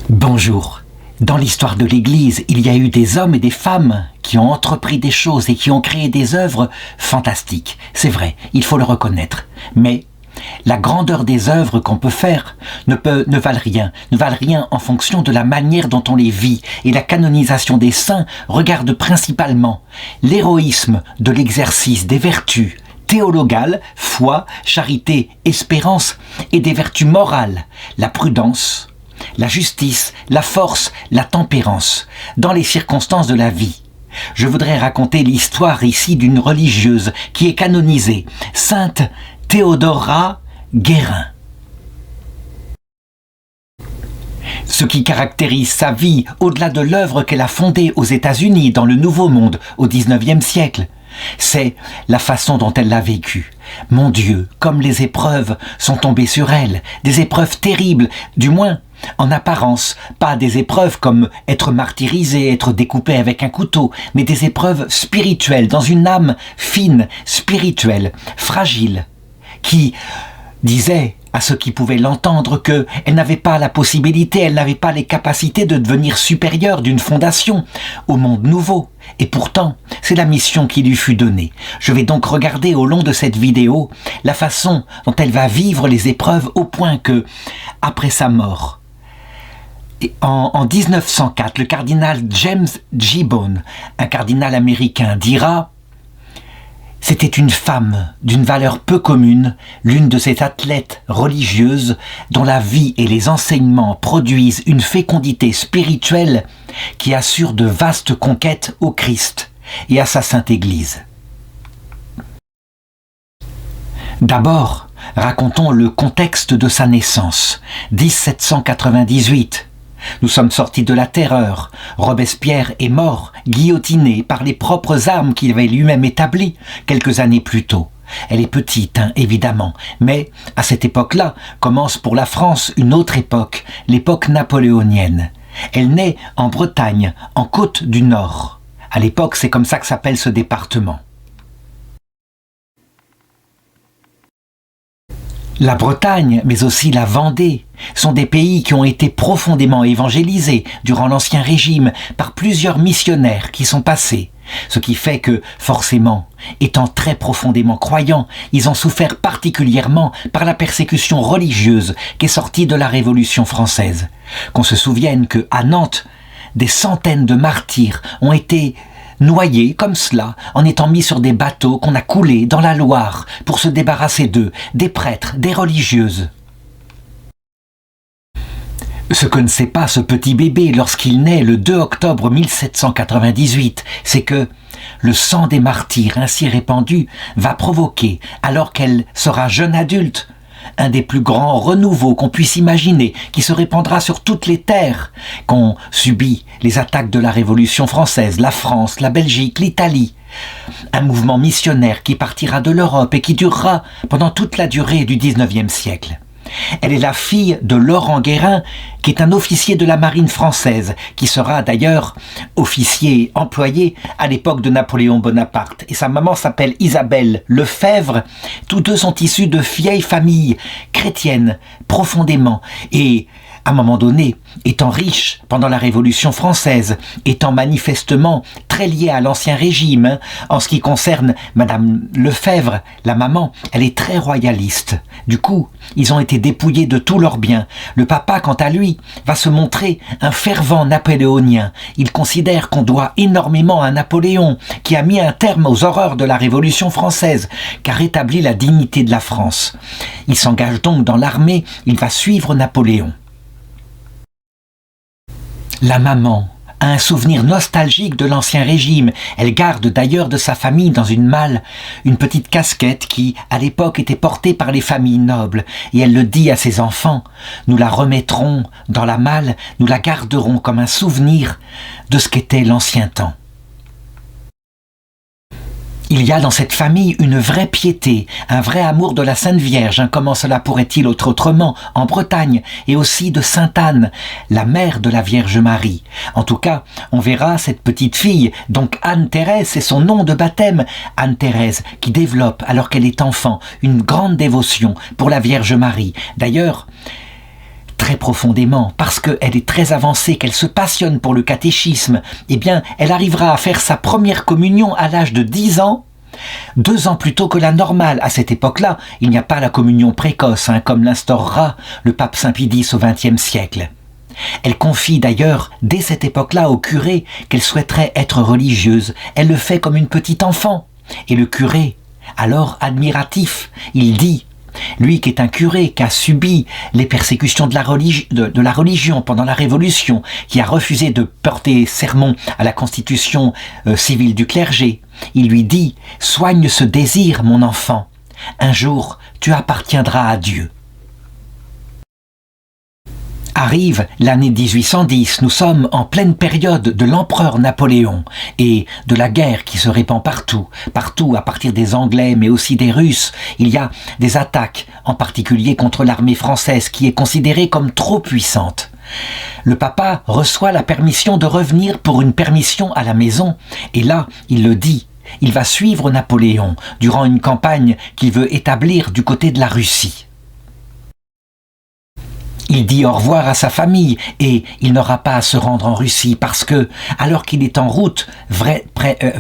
Bonjour. Dans l'histoire de l'Église, il y a eu des hommes et des femmes qui ont entrepris des choses et qui ont créé des œuvres fantastiques. C'est vrai, il faut le reconnaître. Mais la grandeur des œuvres qu'on peut faire ne valent rien en fonction de la manière dont on les vit. Et la canonisation des saints regarde principalement l'héroïsme de l'exercice des vertus théologales, foi, charité, espérance, et des vertus morales, la prudence, la justice, la force, la tempérance, dans les circonstances de la vie. Je voudrais raconter l'histoire ici d'une religieuse qui est canonisée, Sainte Théodora Guérin. Ce qui caractérise sa vie, au-delà de l'œuvre qu'elle a fondée aux États-Unis dans le Nouveau Monde au XIXe siècle, c'est la façon dont elle l'a vécu. Mon Dieu, comme les épreuves sont tombées sur elle, des épreuves terribles, du moins en apparence, pas des épreuves comme être martyrisé, être découpé avec un couteau, mais des épreuves spirituelles, dans une âme fine, spirituelle, fragile, qui disait à ceux qui pouvaient l'entendre qu'elle n'avait pas la possibilité, elle n'avait pas les capacités de devenir supérieure d'une fondation au monde nouveau. Et pourtant, c'est la mission qui lui fut donnée. Je vais donc regarder au long de cette vidéo la façon dont elle va vivre les épreuves au point que, après sa mort, en 1904, le cardinal James Gibbon, un cardinal américain, dira: c'était une femme d'une valeur peu commune, l'une de ces athlètes religieuses dont la vie et les enseignements produisent une fécondité spirituelle qui assure de vastes conquêtes au Christ et à sa Sainte Église. D'abord, racontons le contexte de sa naissance, 1798. Nous sommes sortis de la terreur. Robespierre est mort, guillotiné par les propres armes qu'il avait lui-même établies quelques années plus tôt. Elle est petite, évidemment, mais à cette époque-là commence pour la France une autre époque, l'époque napoléonienne. Elle naît en Bretagne, en Côte du Nord. À l'époque, c'est comme ça que s'appelle ce département. La Bretagne, mais aussi la Vendée, sont des pays qui ont été profondément évangélisés durant l'Ancien Régime par plusieurs missionnaires qui sont passés. Ce qui fait que, forcément, étant très profondément croyants, ils ont souffert particulièrement par la persécution religieuse qui est sortie de la Révolution française. Qu'on se souvienne qu'à Nantes, des centaines de martyrs ont été noyés comme cela, en étant mis sur des bateaux qu'on a coulés dans la Loire pour se débarrasser d'eux, des prêtres, des religieuses. Ce que ne sait pas ce petit bébé lorsqu'il naît le 2 octobre 1798, c'est que le sang des martyrs ainsi répandu va provoquer, alors qu'elle sera jeune adulte, un des plus grands renouveaux qu'on puisse imaginer, qui se répandra sur toutes les terres qu'ont subi les attaques de la Révolution française, la France, la Belgique, l'Italie. Un mouvement missionnaire qui partira de l'Europe et qui durera pendant toute la durée du XIXe siècle. Elle est la fille de Laurent Guérin, qui est un officier de la marine française, qui sera d'ailleurs officier employé à l'époque de Napoléon Bonaparte. Et sa maman s'appelle Isabelle Lefebvre. Tous deux sont issus de vieilles familles chrétiennes, profondément. Et à un moment donné, étant riche pendant la Révolution française, étant manifestement très liée à l'Ancien Régime, en ce qui concerne Madame Lefebvre, la maman, elle est très royaliste. Du coup, ils ont été dépouillés de tous leurs biens. Le papa, quant à lui, va se montrer un fervent napoléonien. Il considère qu'on doit énormément à Napoléon, qui a mis un terme aux horreurs de la Révolution française, qui a rétabli la dignité de la France. Il s'engage donc dans l'armée, il va suivre Napoléon. La maman a un souvenir nostalgique de l'Ancien Régime. Elle garde d'ailleurs de sa famille dans une malle une petite casquette qui, à l'époque, était portée par les familles nobles. Et elle le dit à ses enfants: nous la remettrons dans la malle, nous la garderons comme un souvenir de ce qu'était l'ancien temps. Il y a dans cette famille une vraie piété, un vrai amour de la Sainte Vierge, comment cela pourrait-il être autrement, en Bretagne, et aussi de Sainte Anne, la mère de la Vierge Marie. En tout cas, on verra cette petite fille, donc Anne-Thérèse, c'est son nom de baptême, Anne-Thérèse, qui développe, alors qu'elle est enfant, une grande dévotion pour la Vierge Marie. D'ailleurs, très profondément, parce qu'elle est très avancée, qu'elle se passionne pour le catéchisme, eh bien, elle arrivera à faire sa première communion à l'âge de 10 ans, 2 ans plus tôt que la normale. À cette époque-là, il n'y a pas la communion précoce, comme l'instaurera le pape Saint Pie X au XXe siècle. Elle confie d'ailleurs, dès cette époque-là, au curé qu'elle souhaiterait être religieuse. Elle le fait comme une petite enfant. Et le curé, alors admiratif, il dit, lui qui est un curé, qui a subi les persécutions de la religion pendant la Révolution, qui a refusé de porter sermon à la constitution civile du clergé, il lui dit « Soigne ce désir, mon enfant. Un jour, tu appartiendras à Dieu. » Arrive l'année 1810, nous sommes en pleine période de l'empereur Napoléon et de la guerre qui se répand partout à partir des Anglais mais aussi des Russes. Il y a des attaques, en particulier contre l'armée française qui est considérée comme trop puissante. Le papa reçoit la permission de revenir pour une permission à la maison et là, il le dit, il va suivre Napoléon durant une campagne qu'il veut établir du côté de la Russie. Il dit au revoir à sa famille et il n'aura pas à se rendre en Russie parce que, alors qu'il est en route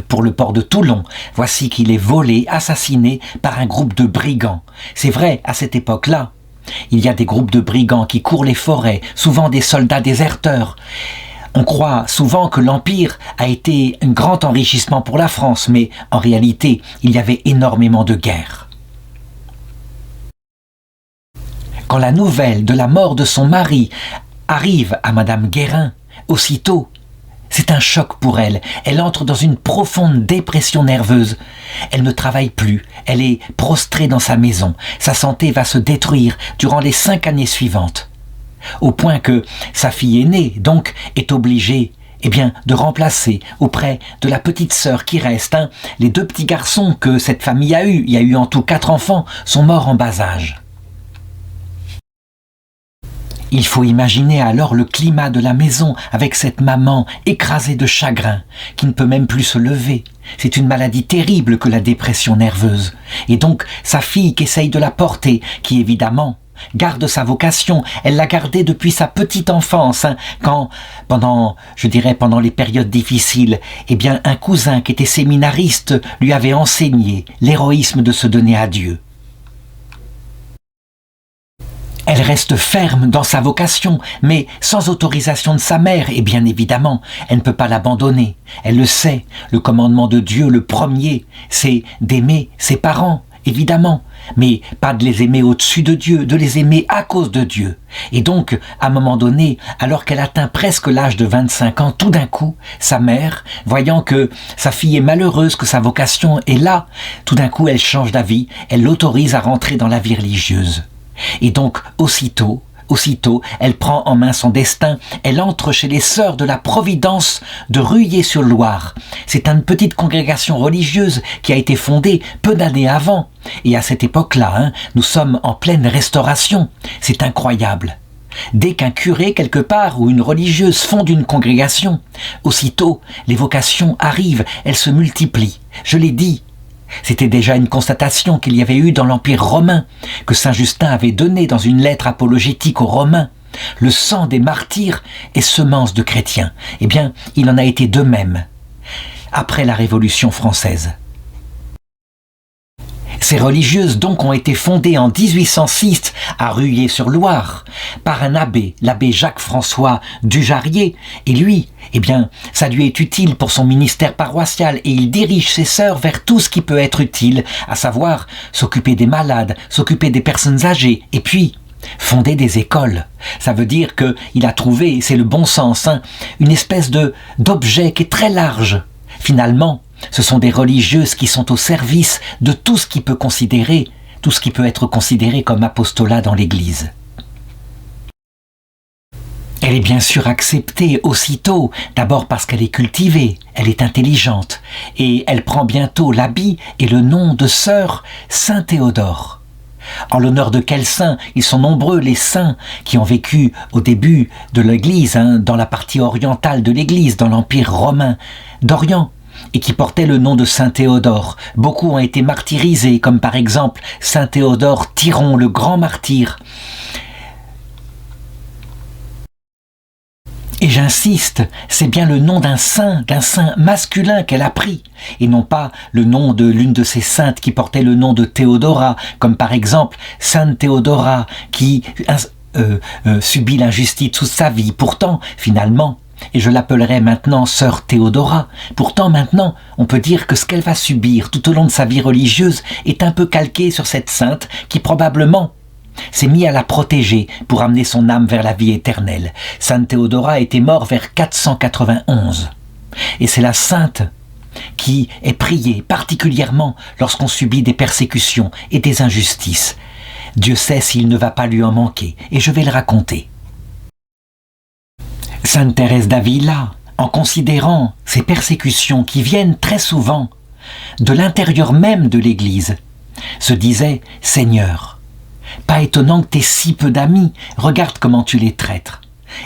pour le port de Toulon, voici qu'il est volé, assassiné par un groupe de brigands. C'est vrai, à cette époque-là, il y a des groupes de brigands qui courent les forêts, souvent des soldats déserteurs. On croit souvent que l'Empire a été un grand enrichissement pour la France, mais en réalité, il y avait énormément de guerres. Quand la nouvelle de la mort de son mari arrive à Madame Guérin, aussitôt, c'est un choc pour elle. Elle entre dans une profonde dépression nerveuse. Elle ne travaille plus, elle est prostrée dans sa maison. Sa santé va se détruire durant les 5 années suivantes. Au point que sa fille aînée, donc, est obligée de remplacer auprès de la petite sœur qui reste. Les 2 petits garçons que cette famille a eus, il y a eu en tout 4 enfants, sont morts en bas âge. Il faut imaginer alors le climat de la maison avec cette maman écrasée de chagrin, qui ne peut même plus se lever. C'est une maladie terrible que la dépression nerveuse. Et donc, sa fille qui essaye de la porter, qui évidemment garde sa vocation, elle l'a gardée depuis sa petite enfance, quand, pendant les périodes difficiles, un cousin qui était séminariste lui avait enseigné l'héroïsme de se donner à Dieu. Elle reste ferme dans sa vocation, mais sans autorisation de sa mère, et bien évidemment, elle ne peut pas l'abandonner. Elle le sait, le commandement de Dieu, le premier, c'est d'aimer ses parents, évidemment, mais pas de les aimer au-dessus de Dieu, de les aimer à cause de Dieu. Et donc, à un moment donné, alors qu'elle atteint presque l'âge de 25 ans, tout d'un coup, sa mère, voyant que sa fille est malheureuse, que sa vocation est là, tout d'un coup, elle change d'avis, elle l'autorise à rentrer dans la vie religieuse. Et donc, aussitôt, elle prend en main son destin, elle entre chez les Sœurs de la Providence de Ruillé-sur-Loire. C'est une petite congrégation religieuse qui a été fondée peu d'années avant. Et à cette époque-là, nous sommes en pleine restauration. C'est incroyable. Dès qu'un curé quelque part ou une religieuse fonde une congrégation, aussitôt, les vocations arrivent, elles se multiplient. Je l'ai dit. C'était déjà une constatation qu'il y avait eu dans l'Empire romain, que saint Justin avait donnée dans une lettre apologétique aux Romains. Le sang des martyrs est semence de chrétiens. Il en a été de même après la Révolution française. Ces religieuses donc ont été fondées en 1806 à Ruillé-sur-Loire par un abbé, l'abbé Jacques-François Dujarier, et lui, ça lui est utile pour son ministère paroissial et il dirige ses sœurs vers tout ce qui peut être utile, à savoir s'occuper des malades, s'occuper des personnes âgées, et puis fonder des écoles. Ça veut dire qu'il a trouvé, c'est le bon sens, une espèce d'objet qui est très large. Finalement, ce sont des religieuses qui sont au service de tout ce qui peut être considéré comme apostolat dans l'Église. Elle est bien sûr acceptée aussitôt, d'abord parce qu'elle est cultivée, elle est intelligente, et elle prend bientôt l'habit et le nom de sœur Saint Théodore. En l'honneur de quels saints? Ils sont nombreux les saints qui ont vécu au début de l'Église, dans la partie orientale de l'Église, dans l'Empire romain d'Orient, et qui portaient le nom de Saint Théodore. Beaucoup ont été martyrisés, comme par exemple Saint Théodore Tyron, le grand martyr. Et j'insiste, c'est bien le nom d'un saint masculin qu'elle a pris, et non pas le nom de l'une de ces saintes qui portait le nom de Théodora, comme par exemple Sainte Théodora qui subit l'injustice toute sa vie. Pourtant, finalement, et je l'appellerai maintenant sœur Théodora, pourtant maintenant, on peut dire que ce qu'elle va subir tout au long de sa vie religieuse est un peu calqué sur cette sainte qui probablement s'est mis à la protéger pour amener son âme vers la vie éternelle. Sainte Théodora était morte vers 491. Et c'est la sainte qui est priée particulièrement lorsqu'on subit des persécutions et des injustices. Dieu sait s'il ne va pas lui en manquer, et je vais le raconter. Sainte Thérèse d'Avila, en considérant ces persécutions qui viennent très souvent de l'intérieur même de l'Église, se disait « Seigneur, pas étonnant que tu aies si peu d'amis, regarde comment tu les traites. »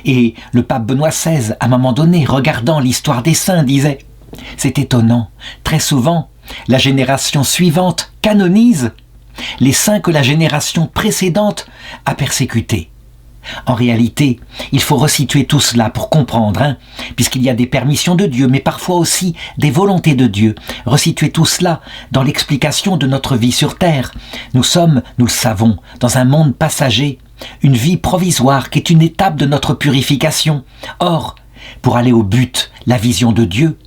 Et le pape Benoît XVI, à un moment donné, regardant l'histoire des saints, disait « C'est étonnant, très souvent, la génération suivante canonise les saints que la génération précédente a persécutés. » En réalité, il faut resituer tout cela pour comprendre, puisqu'il y a des permissions de Dieu, mais parfois aussi des volontés de Dieu. Resituer tout cela dans l'explication de notre vie sur terre. Nous sommes, nous le savons, dans un monde passager, une vie provisoire qui est une étape de notre purification. Or, pour aller au but, la vision de Dieu,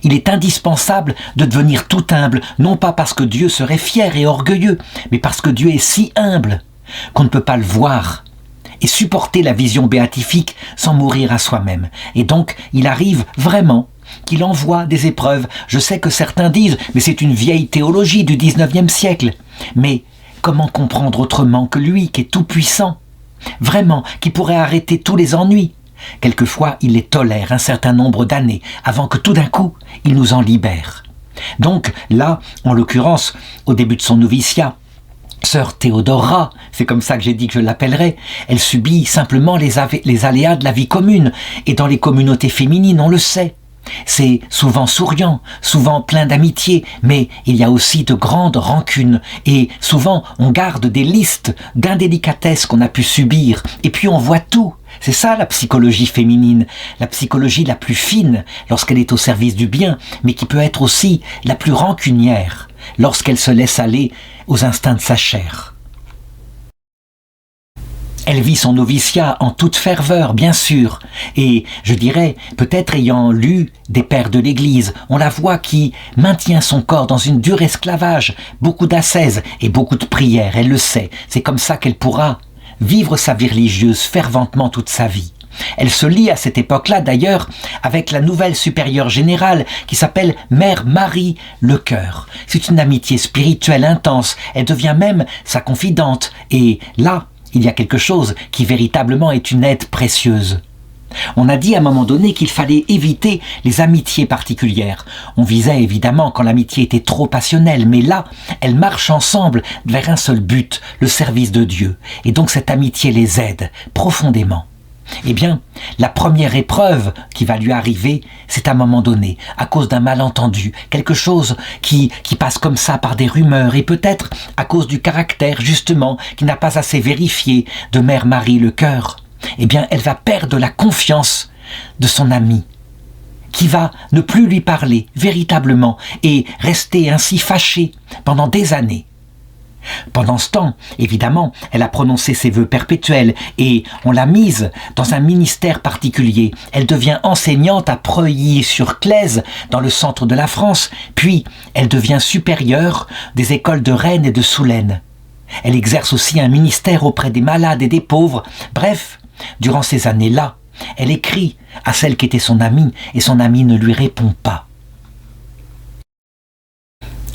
il est indispensable de devenir tout humble, non pas parce que Dieu serait fier et orgueilleux, mais parce que Dieu est si humble qu'on ne peut pas le voir et supporter la vision béatifique sans mourir à soi-même. Et donc, il arrive vraiment qu'il envoie des épreuves. Je sais que certains disent « mais c'est une vieille théologie du 19e siècle ». Mais comment comprendre autrement que lui qui est tout-puissant, vraiment, qui pourrait arrêter tous les ennuis? Quelquefois, il les tolère un certain nombre d'années avant que tout d'un coup, il nous en libère. Donc là, en l'occurrence, au début de son noviciat, Sœur Théodora, c'est comme ça que j'ai dit que je l'appellerais, elle subit simplement les aléas de la vie commune. Et dans les communautés féminines, on le sait. C'est souvent souriant, souvent plein d'amitié, mais il y a aussi de grandes rancunes. Et souvent, on garde des listes d'indélicatesses qu'on a pu subir. Et puis on voit tout. C'est ça la psychologie féminine, la psychologie la plus fine lorsqu'elle est au service du bien, mais qui peut être aussi la plus rancunière lorsqu'elle se laisse aller aux instincts de sa chair. Elle vit son noviciat en toute ferveur, bien sûr, et je dirais, peut-être ayant lu des pères de l'Église, on la voit qui maintient son corps dans une dure esclavage, beaucoup d'ascèse et beaucoup de prières, elle le sait, c'est comme ça qu'elle pourra vivre sa vie religieuse ferventement toute sa vie. Elle se lie à cette époque-là d'ailleurs avec la nouvelle supérieure générale qui s'appelle Mère Marie Lecœur. C'est une amitié spirituelle intense, elle devient même sa confidente et là, il y a quelque chose qui véritablement est une aide précieuse. On a dit à un moment donné qu'il fallait éviter les amitiés particulières. On visait évidemment quand l'amitié était trop passionnelle, mais là, elles marchent ensemble vers un seul but, le service de Dieu. Et donc cette amitié les aide profondément. Eh bien, la première épreuve qui va lui arriver, c'est à un moment donné, à cause d'un malentendu, quelque chose qui passe comme ça par des rumeurs, et peut-être à cause du caractère, justement, qui n'a pas assez vérifié de Mère Marie Lecœur. Eh bien, elle va perdre la confiance de son amie, qui va ne plus lui parler véritablement, et rester ainsi fâchée pendant des années. Pendant ce temps, évidemment, elle a prononcé ses vœux perpétuels et on l'a mise dans un ministère particulier. Elle devient enseignante à Preuilly-sur-Claise, dans le centre de la France, puis elle devient supérieure des écoles de Rennes et de Soulaine. Elle exerce aussi un ministère auprès des malades et des pauvres. Bref, durant ces années-là, elle écrit à celle qui était son amie et son amie ne lui répond pas.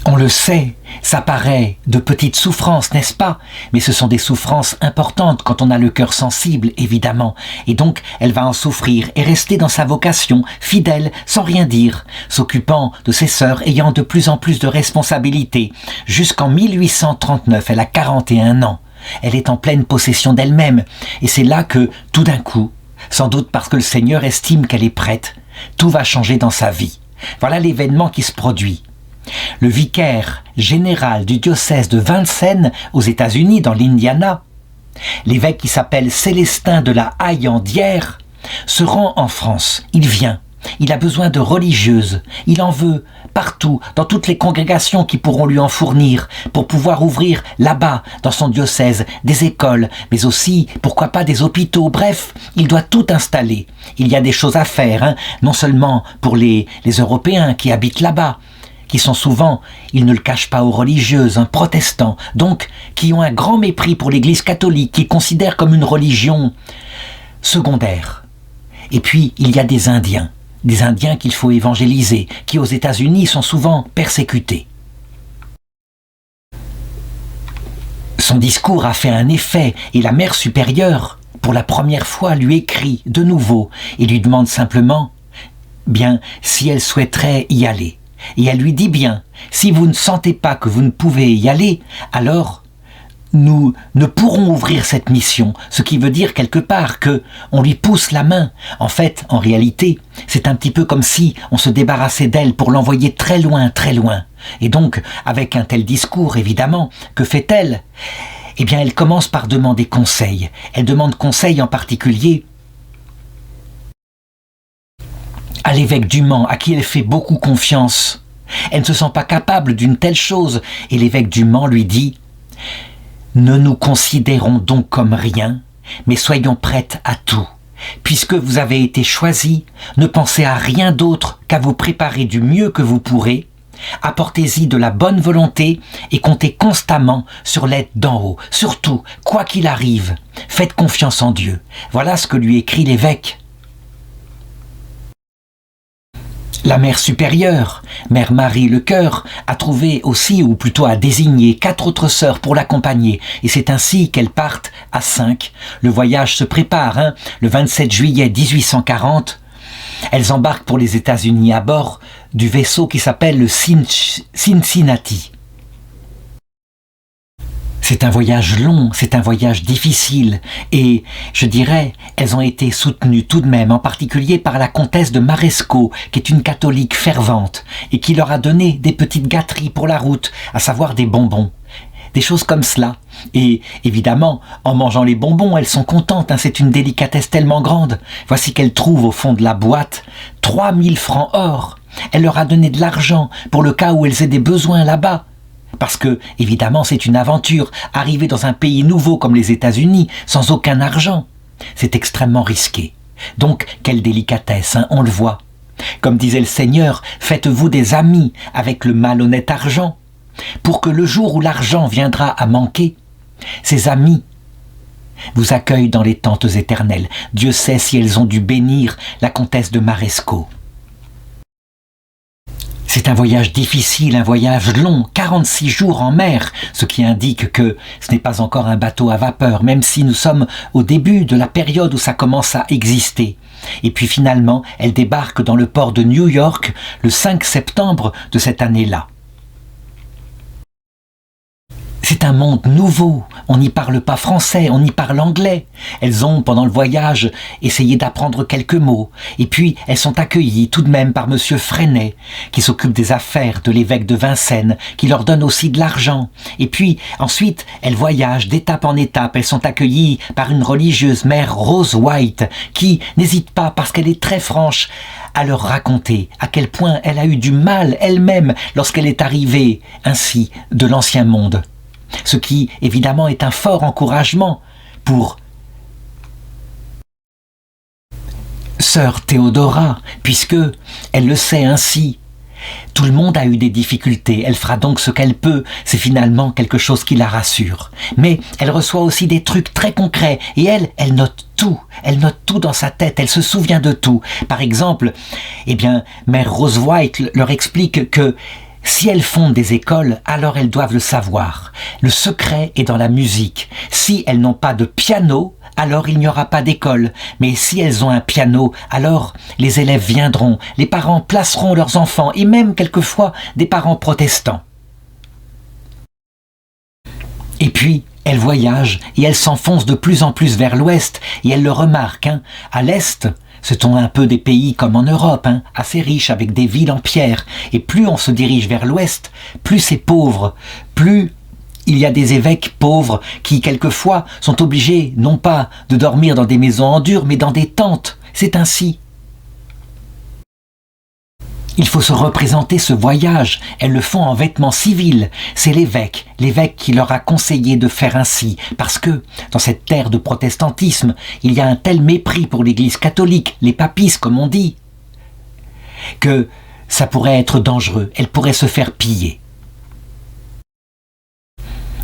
On le sait, ça paraît de petites souffrances, n'est-ce pas? Mais ce sont des souffrances importantes quand on a le cœur sensible, évidemment. Et donc, elle va en souffrir et rester dans sa vocation, fidèle, sans rien dire, s'occupant de ses sœurs, ayant de plus en plus de responsabilités. Jusqu'en 1839, elle a 41 ans. Elle est en pleine possession d'elle-même. Et c'est là que, tout d'un coup, sans doute parce que le Seigneur estime qu'elle est prête, tout va changer dans sa vie. Voilà l'événement qui se produit. Le vicaire général du diocèse de Vincennes aux États-Unis, dans l'Indiana, l'évêque qui s'appelle Célestin de la Haye-en-Dière, se rend en France, il vient. Il a besoin de religieuses, il en veut partout, dans toutes les congrégations qui pourront lui en fournir, pour pouvoir ouvrir là-bas, dans son diocèse, des écoles, mais aussi, pourquoi pas, des hôpitaux. Bref, il doit tout installer. Il y a des choses à faire, hein, non seulement pour les Européens qui habitent là-bas, qui sont souvent, ils ne le cachent pas aux religieuses, protestants, donc qui ont un grand mépris pour l'Église catholique, qu'ils considèrent comme une religion secondaire. Et puis, il y a des Indiens qu'il faut évangéliser, qui aux États-Unis sont souvent persécutés. Son discours a fait un effet et la mère supérieure, pour la première fois, lui écrit de nouveau et lui demande simplement, bien, si elle souhaiterait y aller. Et elle lui dit bien, si vous ne sentez pas que vous ne pouvez y aller, alors nous ne pourrons ouvrir cette mission, ce qui veut dire quelque part que on lui pousse la main. En fait, en réalité, c'est un petit peu comme si on se débarrassait d'elle pour l'envoyer très loin, très loin. Et donc, avec un tel discours, évidemment, que fait-elle ? Eh bien, elle commence par demander conseil. Elle demande conseil en particulier à l'évêque du Mans, à qui elle fait beaucoup confiance. Elle ne se sent pas capable d'une telle chose, et l'évêque du Mans lui dit « Ne nous considérons donc comme rien, mais soyons prêtes à tout. Puisque vous avez été choisis, ne pensez à rien d'autre qu'à vous préparer du mieux que vous pourrez, apportez-y de la bonne volonté et comptez constamment sur l'aide d'en haut. Surtout, quoi qu'il arrive, faites confiance en Dieu. » Voilà ce que lui écrit l'évêque. La mère supérieure, mère Marie Lecœur, a trouvé aussi, ou plutôt a désigné 4 autres sœurs pour l'accompagner, et c'est ainsi qu'elles partent à 5. Le voyage se prépare, le 27 juillet 1840. Elles embarquent pour les États-Unis à bord du vaisseau qui s'appelle le Cincinnati. C'est un voyage long, c'est un voyage difficile, et je dirais, elles ont été soutenues tout de même, en particulier par la comtesse de Marescot, qui est une catholique fervente, et qui leur a donné des petites gâteries pour la route, à savoir des bonbons, des choses comme cela. Et évidemment, en mangeant les bonbons, elles sont contentes, c'est une délicatesse tellement grande. Voici qu'elles trouvent au fond de la boîte 3000 francs or. Elle leur a donné de l'argent pour le cas où elles aient des besoins là-bas. Parce que, évidemment, c'est une aventure, arriver dans un pays nouveau comme les États-Unis, sans aucun argent. C'est extrêmement risqué. Donc, quelle délicatesse, on le voit. Comme disait le Seigneur, faites-vous des amis avec le malhonnête argent, pour que le jour où l'argent viendra à manquer, ces amis vous accueillent dans les tentes éternelles. Dieu sait si elles ont dû bénir la comtesse de Marescot. C'est un voyage difficile, un voyage long, 46 jours en mer, ce qui indique que ce n'est pas encore un bateau à vapeur, même si nous sommes au début de la période où ça commence à exister. Et puis finalement, elle débarque dans le port de New York le 5 septembre de cette année-là. C'est un monde nouveau, on n'y parle pas français, on y parle anglais. Elles ont, pendant le voyage, essayé d'apprendre quelques mots. Et puis, elles sont accueillies tout de même par monsieur Freinet, qui s'occupe des affaires de l'évêque de Vincennes, qui leur donne aussi de l'argent. Et puis, ensuite, elles voyagent d'étape en étape. Elles sont accueillies par une religieuse, mère Rose White, qui n'hésite pas, parce qu'elle est très franche, à leur raconter à quel point elle a eu du mal elle-même lorsqu'elle est arrivée ainsi de l'ancien monde. Ce qui, évidemment, est un fort encouragement pour sœur Théodora, puisque elle le sait ainsi. Tout le monde a eu des difficultés, elle fera donc ce qu'elle peut, c'est finalement quelque chose qui la rassure. Mais elle reçoit aussi des trucs très concrets, et elle note tout dans sa tête, elle se souvient de tout. Par exemple, mère Rose White leur explique que si elles fondent des écoles, alors elles doivent le savoir. Le secret est dans la musique. Si elles n'ont pas de piano, alors il n'y aura pas d'école. Mais si elles ont un piano, alors les élèves viendront, les parents placeront leurs enfants, et même quelquefois des parents protestants. Et puis, elles voyagent et elles s'enfoncent de plus en plus vers l'ouest, et elles le remarquent. À l'est, ce sont un peu des pays comme en Europe, assez riches avec des villes en pierre. Et plus on se dirige vers l'ouest, plus c'est pauvre, plus Il y a des évêques pauvres qui, quelquefois, sont obligés non pas de dormir dans des maisons en dur, mais dans des tentes. C'est ainsi. Il faut se représenter ce voyage. Elles le font en vêtements civils. C'est l'évêque qui leur a conseillé de faire ainsi, parce que, dans cette terre de protestantisme, il y a un tel mépris pour l'Église catholique, les papistes comme on dit, que ça pourrait être dangereux. Elle pourrait se faire piller.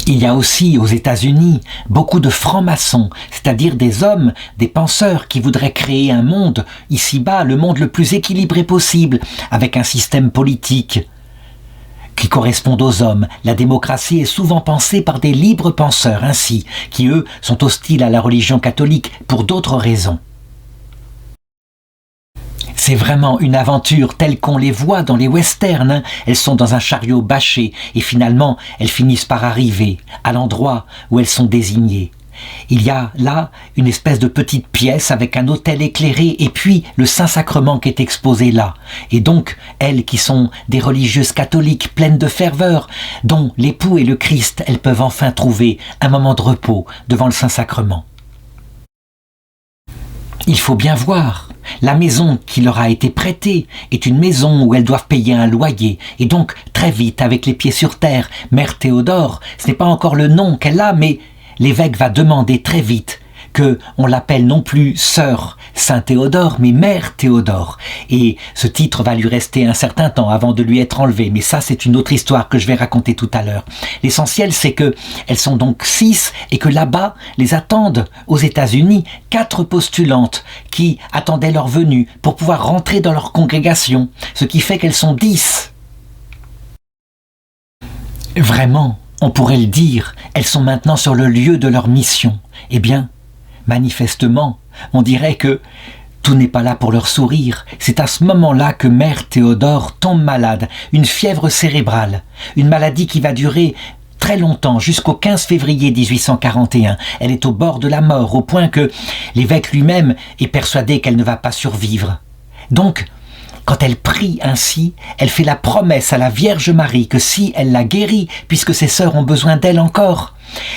Il y a aussi aux États-Unis beaucoup de francs-maçons, c'est-à-dire des hommes, des penseurs qui voudraient créer un monde, ici-bas, le monde le plus équilibré possible, avec un système politique qui corresponde aux hommes. La démocratie est souvent pensée par des libres penseurs ainsi, qui eux sont hostiles à la religion catholique pour d'autres raisons. C'est vraiment une aventure telle qu'on les voit dans les westerns. Hein. Elles sont dans un chariot bâché et finalement elles finissent par arriver à l'endroit où elles sont désignées. Il y a là une espèce de petite pièce avec un autel éclairé et puis le Saint-Sacrement qui est exposé là. Et donc, elles qui sont des religieuses catholiques pleines de ferveur, dont l'époux et le Christ, elles peuvent enfin trouver un moment de repos devant le Saint-Sacrement. Il faut bien voir, la maison qui leur a été prêtée est une maison où elles doivent payer un loyer. Et donc, très vite, avec les pieds sur terre, Mère Théodore, ce n'est pas encore le nom qu'elle a, mais l'évêque va demander très vite qu'on l'appelle non plus sœur Saint-Théodore, mais Mère Théodore. Et ce titre va lui rester un certain temps avant de lui être enlevé. Mais ça, c'est une autre histoire que je vais raconter tout à l'heure. L'essentiel, c'est que elles sont donc 6 et que là-bas, les attendent aux États-Unis 4 postulantes qui attendaient leur venue pour pouvoir rentrer dans leur congrégation. Ce qui fait qu'elles sont 10. Vraiment, on pourrait le dire, elles sont maintenant sur le lieu de leur mission. Eh bien, manifestement, on dirait que tout n'est pas là pour leur sourire. C'est à ce moment-là que Mère Théodore tombe malade, une fièvre cérébrale, une maladie qui va durer très longtemps, jusqu'au 15 février 1841. Elle est au bord de la mort, au point que l'évêque lui-même est persuadé qu'elle ne va pas survivre. Donc, quand elle prie ainsi, elle fait la promesse à la Vierge Marie que si elle la guérit, puisque ses sœurs ont besoin d'elle encore,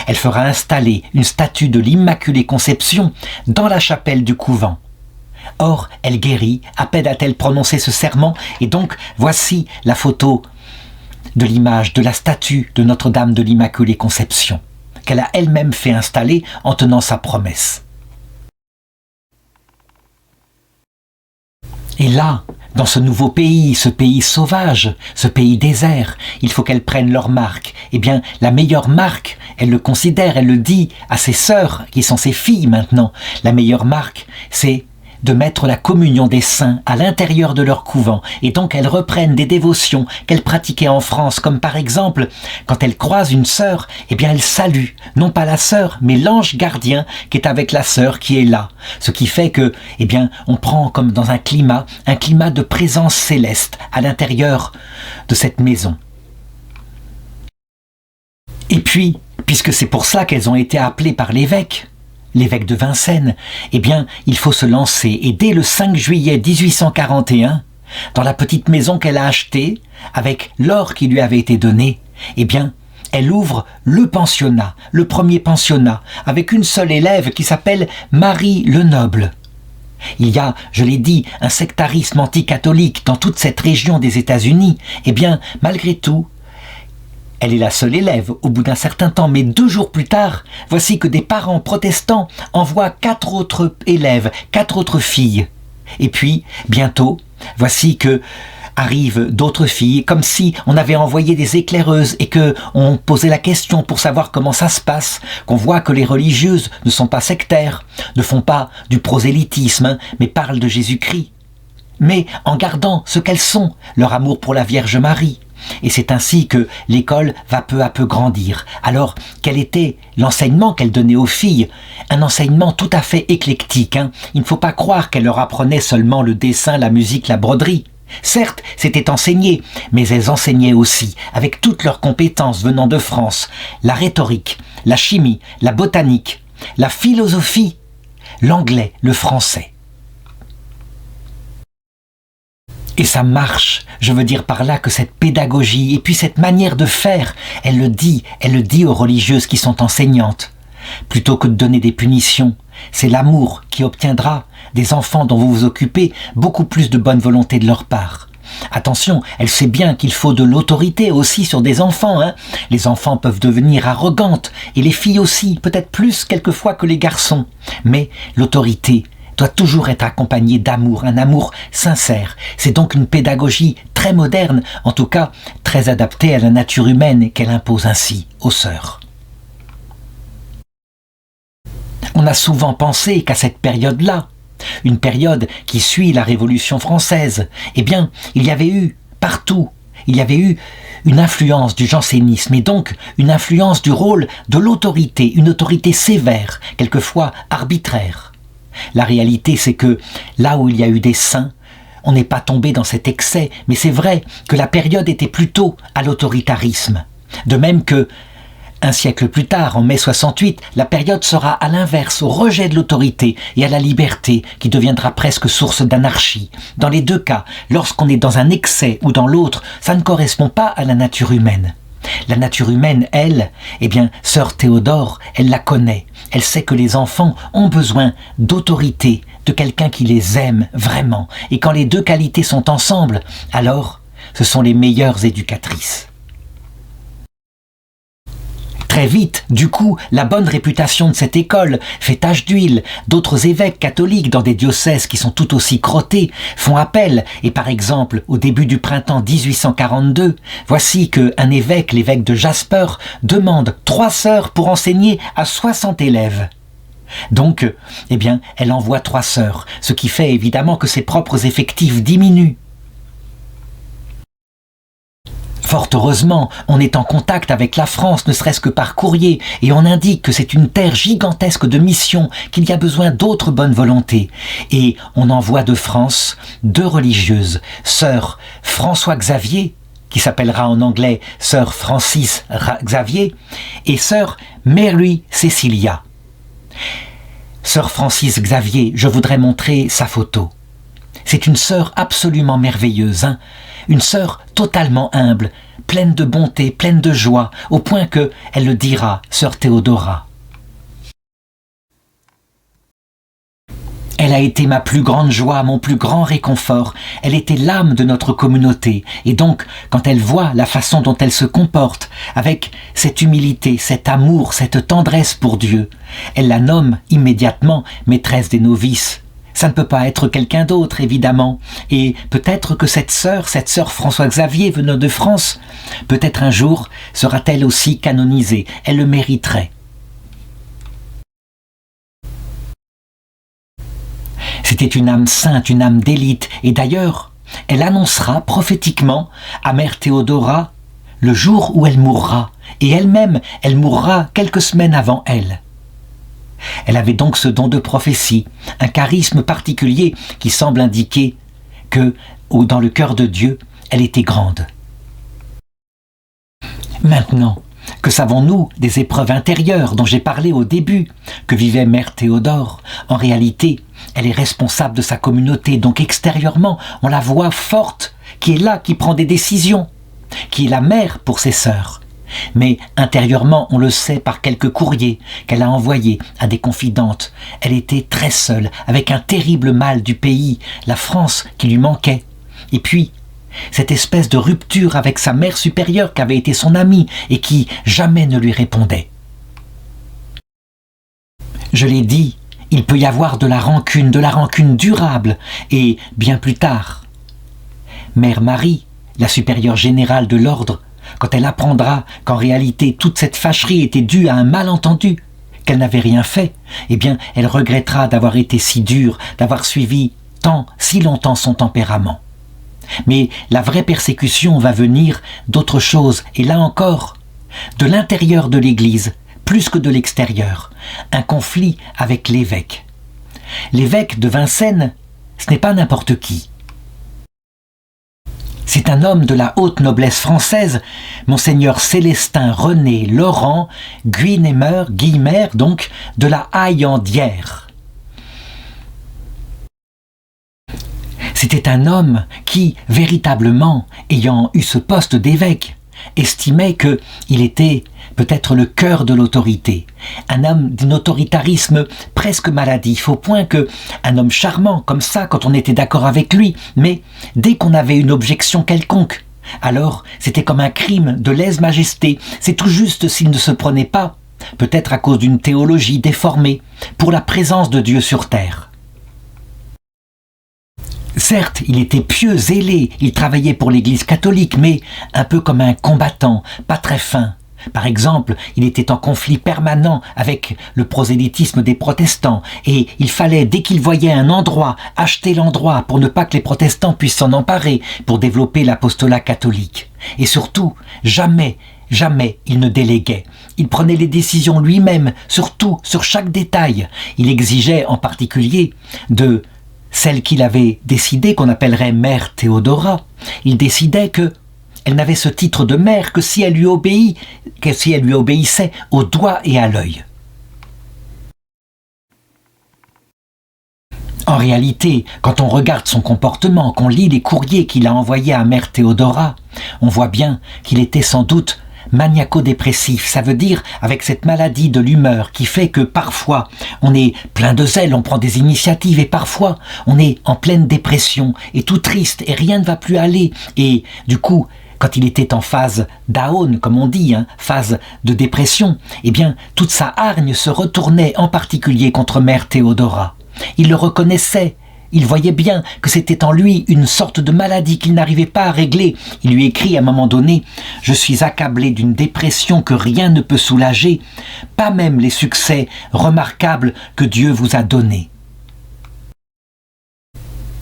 elle fera installer une statue de l'Immaculée Conception dans la chapelle du couvent. Or, elle guérit, à peine a-t-elle prononcé ce serment, et donc voici la photo de l'image de la statue de Notre-Dame de l'Immaculée Conception, qu'elle a elle-même fait installer en tenant sa promesse. Et là, dans ce nouveau pays, ce pays sauvage, ce pays désert, il faut qu'elles prennent leur marque. Eh bien, la meilleure marque, elle le considère, elle le dit à ses sœurs, qui sont ses filles maintenant, la meilleure marque, c'est de mettre la communion des saints à l'intérieur de leur couvent. Et donc elles reprennent des dévotions qu'elles pratiquaient en France, comme par exemple, quand elles croisent une sœur, eh bien elles saluent, non pas la sœur, mais l'ange gardien qui est avec la sœur qui est là. Ce qui fait que, eh bien, on prend comme dans un climat de présence céleste à l'intérieur de cette maison. Et puis, puisque c'est pour ça qu'elles ont été appelées par l'évêque de Vincennes, eh bien, il faut se lancer. Et dès le 5 juillet 1841, dans la petite maison qu'elle a achetée, avec l'or qui lui avait été donné, eh bien, elle ouvre le pensionnat, le premier pensionnat, avec une seule élève qui s'appelle Marie Lenoble. Il y a, je l'ai dit, un sectarisme anticatholique dans toute cette région des États-Unis. Eh bien, malgré tout, elle est la seule élève au bout d'un certain temps, mais 2 jours plus tard, voici que des parents protestants envoient 4 autres élèves, 4 autres filles. Et puis, bientôt, voici que arrivent d'autres filles, comme si on avait envoyé des éclaireuses et que on posait la question pour savoir comment ça se passe, qu'on voit que les religieuses ne sont pas sectaires, ne font pas du prosélytisme, mais parlent de Jésus-Christ. Mais en gardant ce qu'elles sont, leur amour pour la Vierge Marie. Et c'est ainsi que l'école va peu à peu grandir. Alors, quel était l'enseignement qu'elle donnait aux filles? Un enseignement tout à fait éclectique. Il ne faut pas croire qu'elle leur apprenait seulement le dessin, la musique, la broderie. Certes, c'était enseigné, mais elles enseignaient aussi, avec toutes leurs compétences venant de France, la rhétorique, la chimie, la botanique, la philosophie, l'anglais, le français. Et ça marche. Je veux dire par là que cette pédagogie et puis cette manière de faire, elle le dit aux religieuses qui sont enseignantes. Plutôt que de donner des punitions, c'est l'amour qui obtiendra des enfants dont vous vous occupez beaucoup plus de bonne volonté de leur part. Attention, elle sait bien qu'il faut de l'autorité aussi sur des enfants. Les enfants peuvent devenir arrogantes, et les filles aussi, peut-être plus quelquefois que les garçons. Mais l'autorité doit toujours être accompagnée d'amour, un amour sincère. C'est donc une pédagogie très moderne, en tout cas très adaptée à la nature humaine qu'elle impose ainsi aux sœurs. On a souvent pensé qu'à cette période-là, une période qui suit la Révolution française, eh bien, il y avait eu, partout, il y avait eu une influence du jansénisme et donc une influence du rôle de l'autorité, une autorité sévère, quelquefois arbitraire. La réalité, c'est que là où il y a eu des saints, on n'est pas tombé dans cet excès, mais c'est vrai que la période était plutôt à l'autoritarisme. De même que un siècle plus tard, en mai 68, la période sera à l'inverse, au rejet de l'autorité et à la liberté, qui deviendra presque source d'anarchie. Dans les deux cas, lorsqu'on est dans un excès ou dans l'autre, ça ne correspond pas à la nature humaine. La nature humaine, elle, eh bien, sœur Théodore, elle la connaît. Elle sait que les enfants ont besoin d'autorité, de quelqu'un qui les aime vraiment. Et quand les deux qualités sont ensemble, alors, ce sont les meilleures éducatrices. Très vite, du coup, la bonne réputation de cette école fait tache d'huile. D'autres évêques catholiques dans des diocèses qui sont tout aussi crottés font appel. Et par exemple, au début du printemps 1842, voici qu'un évêque, l'évêque de Jasper, demande 3 sœurs pour enseigner à 60 élèves. Donc, eh bien, elle envoie 3 sœurs, ce qui fait évidemment que ses propres effectifs diminuent. Fort heureusement, on est en contact avec la France, ne serait-ce que par courrier, et on indique que c'est une terre gigantesque de missions, qu'il y a besoin d'autres bonnes volontés. Et on envoie de France 2 religieuses, sœur François Xavier, qui s'appellera en anglais sœur Francis Xavier, et sœur Mary Cecilia. Sœur Francis Xavier, je voudrais montrer sa photo. C'est une sœur absolument merveilleuse, une sœur totalement humble, pleine de bonté, pleine de joie, au point que elle le dira, sœur Théodora. Elle a été ma plus grande joie, mon plus grand réconfort. Elle était l'âme de notre communauté. Et donc, quand elle voit la façon dont elle se comporte, avec cette humilité, cet amour, cette tendresse pour Dieu, elle la nomme immédiatement maîtresse des novices. Ça ne peut pas être quelqu'un d'autre, évidemment. Et peut-être que cette sœur François Xavier venant de France, peut-être un jour sera-t-elle aussi canonisée. Elle le mériterait. C'était une âme sainte, une âme d'élite. Et d'ailleurs, elle annoncera prophétiquement à Mère Théodora le jour où elle mourra. Et elle-même, elle mourra quelques semaines avant elle. Elle avait donc ce don de prophétie, un charisme particulier qui semble indiquer que, dans le cœur de Dieu, elle était grande. Maintenant, que savons-nous des épreuves intérieures dont j'ai parlé au début, que vivait Mère Théodore? En réalité, elle est responsable de sa communauté, donc extérieurement, on la voit forte, qui est là, qui prend des décisions, qui est la mère pour ses sœurs. Mais intérieurement, on le sait par quelques courriers qu'elle a envoyés à des confidentes. Elle était très seule, avec un terrible mal du pays, la France qui lui manquait. Et puis, cette espèce de rupture avec sa mère supérieure qui avait été son amie et qui jamais ne lui répondait. Je l'ai dit, il peut y avoir de la rancune durable, et bien plus tard. Mère Marie, la supérieure générale de l'ordre, quand elle apprendra qu'en réalité toute cette fâcherie était due à un malentendu, qu'elle n'avait rien fait, eh bien elle regrettera d'avoir été si dure, d'avoir suivi si longtemps son tempérament. Mais la vraie persécution va venir d'autre chose, et là encore, de l'intérieur de l'Église, plus que de l'extérieur, un conflit avec l'évêque. L'évêque de Vincennes, ce n'est pas n'importe qui. C'est un homme de la haute noblesse française, Monseigneur Célestin René Laurent Guinemer, donc, de la Haye-en-Dière. C'est C'était un homme qui, véritablement, ayant eu ce poste d'évêque, estimait qu'il était peut-être le cœur de l'autorité, un homme d'un autoritarisme presque maladif, au point que un homme charmant comme ça quand on était d'accord avec lui, mais dès qu'on avait une objection quelconque, alors c'était comme un crime de lèse-majesté, c'est tout juste s'il ne se prenait pas, peut-être à cause d'une théologie déformée, pour la présence de Dieu sur terre. Certes, il était pieux, zélé, il travaillait pour l'Église catholique, mais un peu comme un combattant, pas très fin. Par exemple, il était en conflit permanent avec le prosélytisme des protestants, et il fallait, dès qu'il voyait un endroit, acheter l'endroit pour ne pas que les protestants puissent s'en emparer, pour développer l'apostolat catholique. Et surtout, jamais il ne déléguait. Il prenait les décisions lui-même, surtout sur chaque détail. Il exigeait en particulier de celle qu'il avait décidé qu'on appellerait mère Théodora. Il décidait que elle n'avait ce titre de mère que si elle lui obéissait au doigt et à l'œil. En réalité, quand on regarde son comportement, qu'on lit les courriers qu'il a envoyés à mère Théodora, on voit bien qu'il était sans doute maniaco-dépressif, ça veut dire avec cette maladie de l'humeur qui fait que parfois on est plein de zèle, on prend des initiatives et parfois on est en pleine dépression et tout triste et rien ne va plus aller et du coup quand il était en phase down, comme on dit, phase de dépression, eh bien toute sa hargne se retournait en particulier contre mère Théodora. Il le reconnaissait. Il voyait bien que c'était en lui une sorte de maladie qu'il n'arrivait pas à régler. Il lui écrit à un moment donné « Je suis accablé d'une dépression que rien ne peut soulager, pas même les succès remarquables que Dieu vous a donnés. »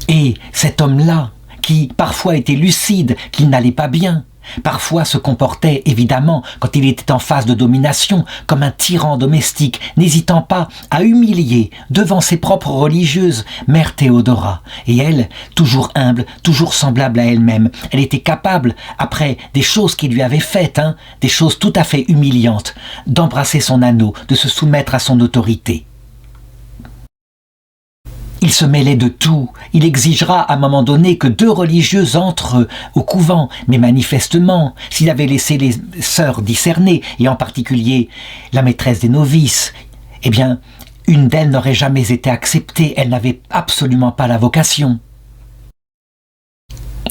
Et cet homme-là, qui parfois était lucide, qu'il n'allait pas bien, parfois se comportait évidemment, quand il était en phase de domination, comme un tyran domestique, n'hésitant pas à humilier devant ses propres religieuses, mère Théodora. Et elle, toujours humble, toujours semblable à elle-même, elle était capable, après des choses qu'il lui avait faites, des choses tout à fait humiliantes, d'embrasser son anneau, de se soumettre à son autorité. Il se mêlait de tout. Il exigera à un moment donné que 2 religieuses entrent au couvent. Mais manifestement, s'il avait laissé les sœurs discerner, et en particulier la maîtresse des novices, eh bien, une d'elles n'aurait jamais été acceptée. Elle n'avait absolument pas la vocation.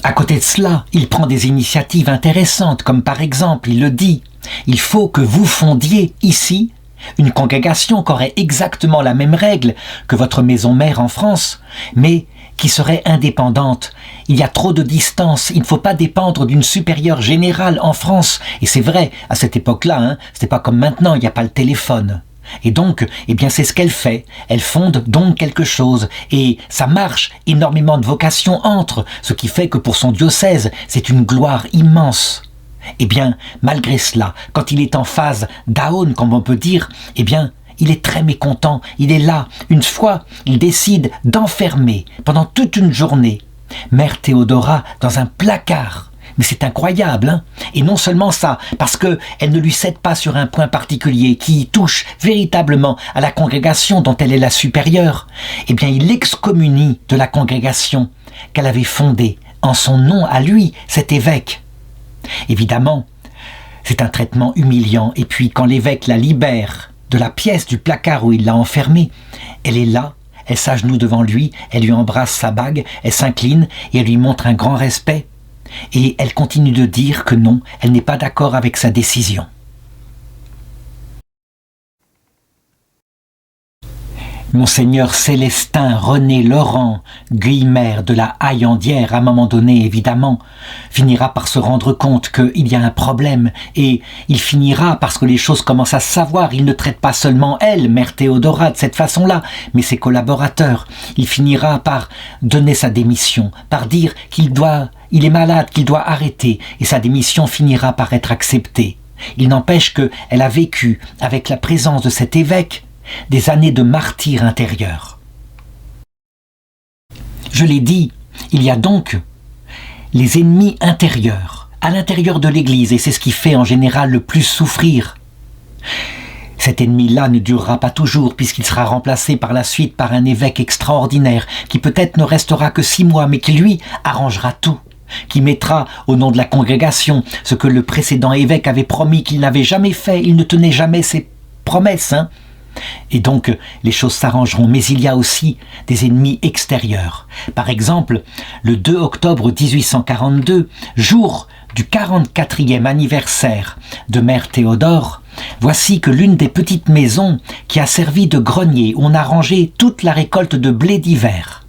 À côté de cela, il prend des initiatives intéressantes, comme par exemple, il le dit, il faut que vous fondiez ici une congrégation qui aurait exactement la même règle que votre maison mère en France, mais qui serait indépendante. Il y a trop de distance, il ne faut pas dépendre d'une supérieure générale en France. Et c'est vrai, à cette époque-là, c'était pas comme maintenant, il n'y a pas le téléphone. Et donc, eh bien c'est ce qu'elle fait. Elle fonde donc quelque chose. Et ça marche, énormément de vocations entrent, ce qui fait que pour son diocèse, c'est une gloire immense. Eh bien, malgré cela, quand il est en phase down, comme on peut dire, eh bien, il est très mécontent. Il est là. Une fois, il décide d'enfermer, pendant toute une journée, mère Théodora dans un placard. Mais c'est incroyable, Et non seulement ça, parce qu'elle ne lui cède pas sur un point particulier qui touche véritablement à la congrégation dont elle est la supérieure. Eh bien, il l'excommunie de la congrégation qu'elle avait fondée en son nom à lui, cet évêque. Évidemment, c'est un traitement humiliant. Et puis, quand l'évêque la libère de la pièce du placard où il l'a enfermée, elle est là, elle s'agenouille devant lui, elle lui embrasse sa bague, elle s'incline et elle lui montre un grand respect. Et elle continue de dire que non, elle n'est pas d'accord avec sa décision. Monseigneur Célestin René Laurent Guillemer de la Haye-Andière, à un moment donné, évidemment, finira par se rendre compte qu'il y a un problème et il finira, parce que les choses commencent à se savoir, il ne traite pas seulement elle, mère Théodora, de cette façon-là, mais ses collaborateurs. Il finira par donner sa démission, par dire qu'il est malade, qu'il doit arrêter, et sa démission finira par être acceptée. Il n'empêche qu'elle a vécu, avec la présence de cet évêque, des années de martyre intérieur. Je l'ai dit, il y a donc les ennemis intérieurs, à l'intérieur de l'Église, et c'est ce qui fait en général le plus souffrir. Cet ennemi-là ne durera pas toujours, puisqu'il sera remplacé par la suite par un évêque extraordinaire, qui peut-être ne restera que 6 mois, mais qui lui arrangera tout, qui mettra au nom de la congrégation ce que le précédent évêque avait promis qu'il n'avait jamais fait. Il ne tenait jamais ses promesses, hein. Et donc les choses s'arrangeront, mais il y a aussi des ennemis extérieurs. Par exemple, le 2 octobre 1842, jour du 44e anniversaire de Mère Théodore, voici que l'une des petites maisons qui a servi de grenier, on a rangé toute la récolte de blé d'hiver.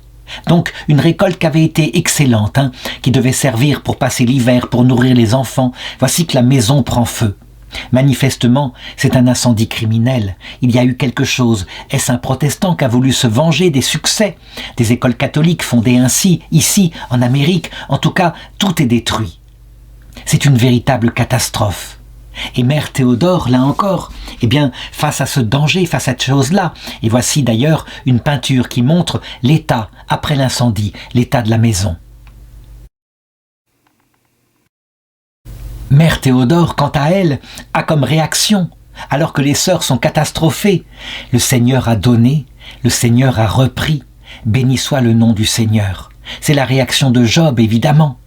Donc une récolte qui avait été excellente, hein, qui devait servir pour passer l'hiver, pour nourrir les enfants. Voici que la maison prend feu. Manifestement, c'est un incendie criminel. Il y a eu quelque chose. Est-ce un protestant qui a voulu se venger des succès des écoles catholiques fondées ainsi, ici, en Amérique? En tout cas, tout est détruit. C'est une véritable catastrophe. Et Mère Théodore, là encore, eh bien, face à ce danger, face à cette chose-là, et voici d'ailleurs une peinture qui montre l'état, après l'incendie, l'état de la maison. Mère Théodore, quant à elle, a comme réaction, alors que les sœurs sont catastrophées: le Seigneur a donné, le Seigneur a repris, béni soit le nom du Seigneur. C'est la réaction de Job, évidemment.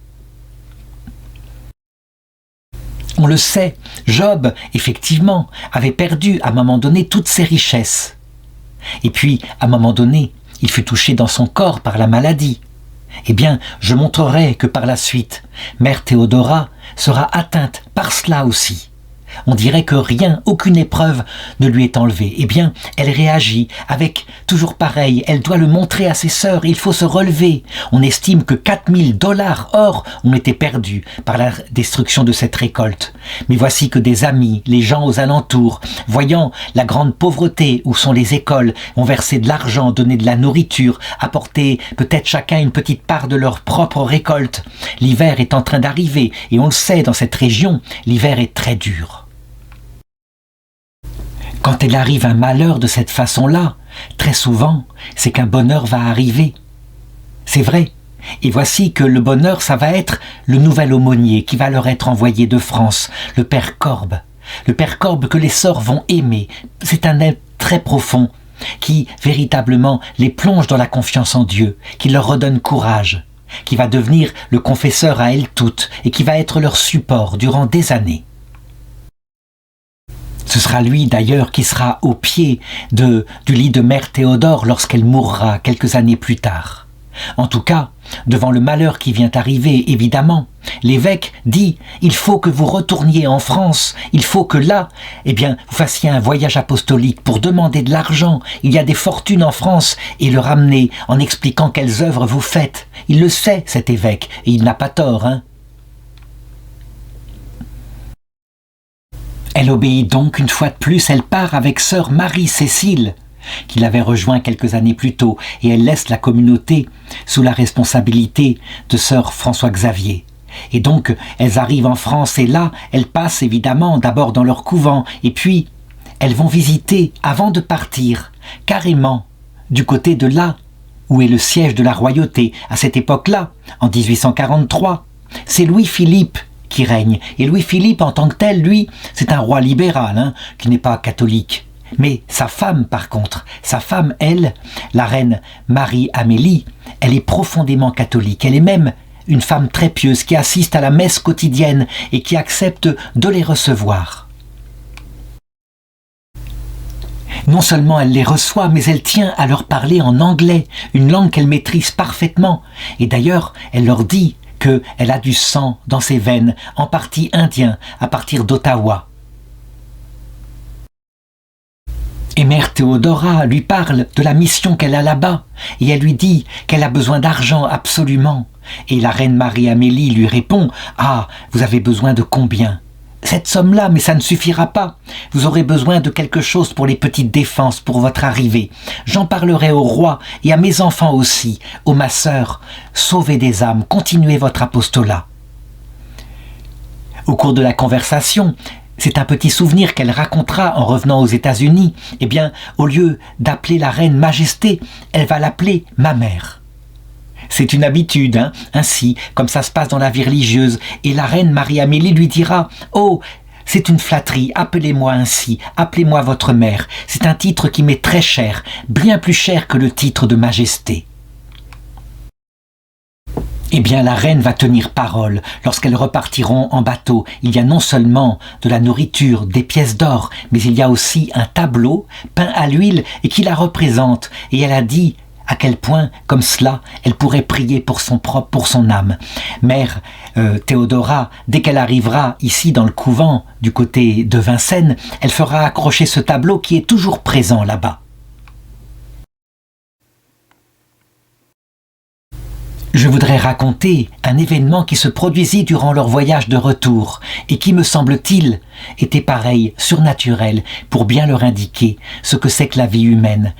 On le sait, Job, effectivement, avait perdu à un moment donné toutes ses richesses. Et puis, à un moment donné, il fut touché dans son corps par la maladie. Eh bien, je montrerai que par la suite, Mère Théodora sera atteinte par cela aussi. On dirait que rien, aucune épreuve ne lui est enlevée. Eh bien, elle réagit avec, toujours pareil, elle doit le montrer à ses sœurs, il faut se relever. On estime que 4000 $ or ont été perdus par la destruction de cette récolte. Mais voici que des amis, les gens aux alentours, voyant la grande pauvreté où sont les écoles, ont versé de l'argent, donné de la nourriture, apporté peut-être chacun une petite part de leur propre récolte. L'hiver est en train d'arriver et on le sait, dans cette région, l'hiver est très dur. Quand il arrive un malheur de cette façon-là, très souvent, c'est qu'un bonheur va arriver. C'est vrai. Et voici que le bonheur, ça va être le nouvel aumônier qui va leur être envoyé de France, le Père Corbe. Le Père Corbe que les sœurs vont aimer. C'est un être très profond qui, véritablement, les plonge dans la confiance en Dieu, qui leur redonne courage, qui va devenir le confesseur à elles toutes et qui va être leur support durant des années. Ce sera lui d'ailleurs qui sera au pied du lit de Mère Théodore lorsqu'elle mourra quelques années plus tard. En tout cas, devant le malheur qui vient arriver, évidemment, l'évêque dit « Il faut que vous retourniez en France, il faut que là, eh bien, vous fassiez un voyage apostolique pour demander de l'argent, il y a des fortunes en France, et le ramener en expliquant quelles œuvres vous faites. » Il le sait, cet évêque, et il n'a pas tort, hein. Elle obéit donc une fois de plus, elle part avec sœur Marie-Cécile, qui l'avait rejoint quelques années plus tôt, et elle laisse la communauté sous la responsabilité de sœur François-Xavier. Et donc, elles arrivent en France, et là, elles passent évidemment d'abord dans leur couvent, et puis elles vont visiter, avant de partir, carrément, du côté de là, où est le siège de la royauté, à cette époque-là, en 1843. C'est Louis-Philippe qui règne. Et Louis-Philippe, en tant que tel, lui, c'est un roi libéral, hein, qui n'est pas catholique. Mais sa femme, par contre, sa femme, elle, la reine Marie-Amélie, elle est profondément catholique. Elle est même une femme très pieuse qui assiste à la messe quotidienne et qui accepte de les recevoir. Non seulement elle les reçoit, mais elle tient à leur parler en anglais, une langue qu'elle maîtrise parfaitement. Et d'ailleurs, elle leur dit qu'elle a du sang dans ses veines, en partie indien, à partir d'Ottawa. Et Mère Théodora lui parle de la mission qu'elle a là-bas, et elle lui dit qu'elle a besoin d'argent absolument. Et la reine Marie-Amélie lui répond « Ah, vous avez besoin de combien ? Cette somme-là, mais ça ne suffira pas. Vous aurez besoin de quelque chose pour les petites défenses, pour votre arrivée. J'en parlerai au roi et à mes enfants aussi. Ô ma sœur, sauvez des âmes, continuez votre apostolat. » Au cours de la conversation, c'est un petit souvenir qu'elle racontera en revenant aux États-Unis. Eh bien, au lieu d'appeler la reine Majesté, elle va l'appeler ma mère. C'est une habitude, hein, ainsi, comme ça se passe dans la vie religieuse. Et la reine Marie-Amélie lui dira « Oh, c'est une flatterie, appelez-moi ainsi, appelez-moi votre mère. C'est un titre qui m'est très cher, bien plus cher que le titre de majesté. » Eh bien, la reine va tenir parole. Lorsqu'elles repartiront en bateau, il y a non seulement de la nourriture, des pièces d'or, mais il y a aussi un tableau peint à l'huile et qui la représente. Et elle a dit à quel point, comme cela, elle pourrait prier pour son âme. Mère Théodora, dès qu'elle arrivera ici dans le couvent du côté de Vincennes, elle fera accrocher ce tableau qui est toujours présent là-bas. Je voudrais raconter un événement qui se produisit durant leur voyage de retour et qui, me semble-t-il, était pareil, surnaturel, pour bien leur indiquer ce que c'est que la vie humaine.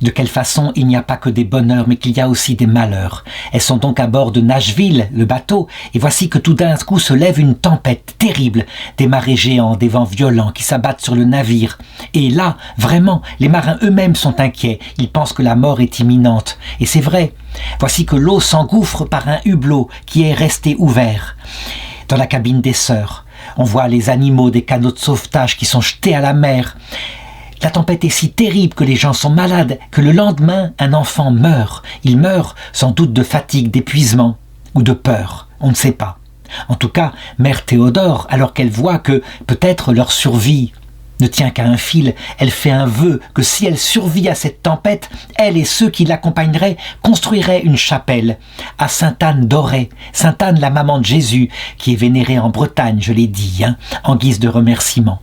De quelle façon il n'y a pas que des bonheurs, mais qu'il y a aussi des malheurs. Elles sont donc à bord de Nashville, le bateau, et voici que tout d'un coup se lève une tempête terrible, des marées géantes, des vents violents qui s'abattent sur le navire. Et là, vraiment, les marins eux-mêmes sont inquiets, ils pensent que la mort est imminente. Et c'est vrai, voici que l'eau s'engouffre par un hublot qui est resté ouvert. Dans la cabine des sœurs, on voit les animaux des canots de sauvetage qui sont jetés à la mer. La tempête est si terrible que les gens sont malades, que le lendemain, un enfant meurt. Il meurt sans doute de fatigue, d'épuisement ou de peur, on ne sait pas. En tout cas, mère Théodore, alors qu'elle voit que peut-être leur survie ne tient qu'à un fil, elle fait un vœu que si elle survit à cette tempête, elle et ceux qui l'accompagneraient construiraient une chapelle à Sainte-Anne d'Auray, Sainte-Anne la maman de Jésus, qui est vénérée en Bretagne, je l'ai dit, en guise de remerciement.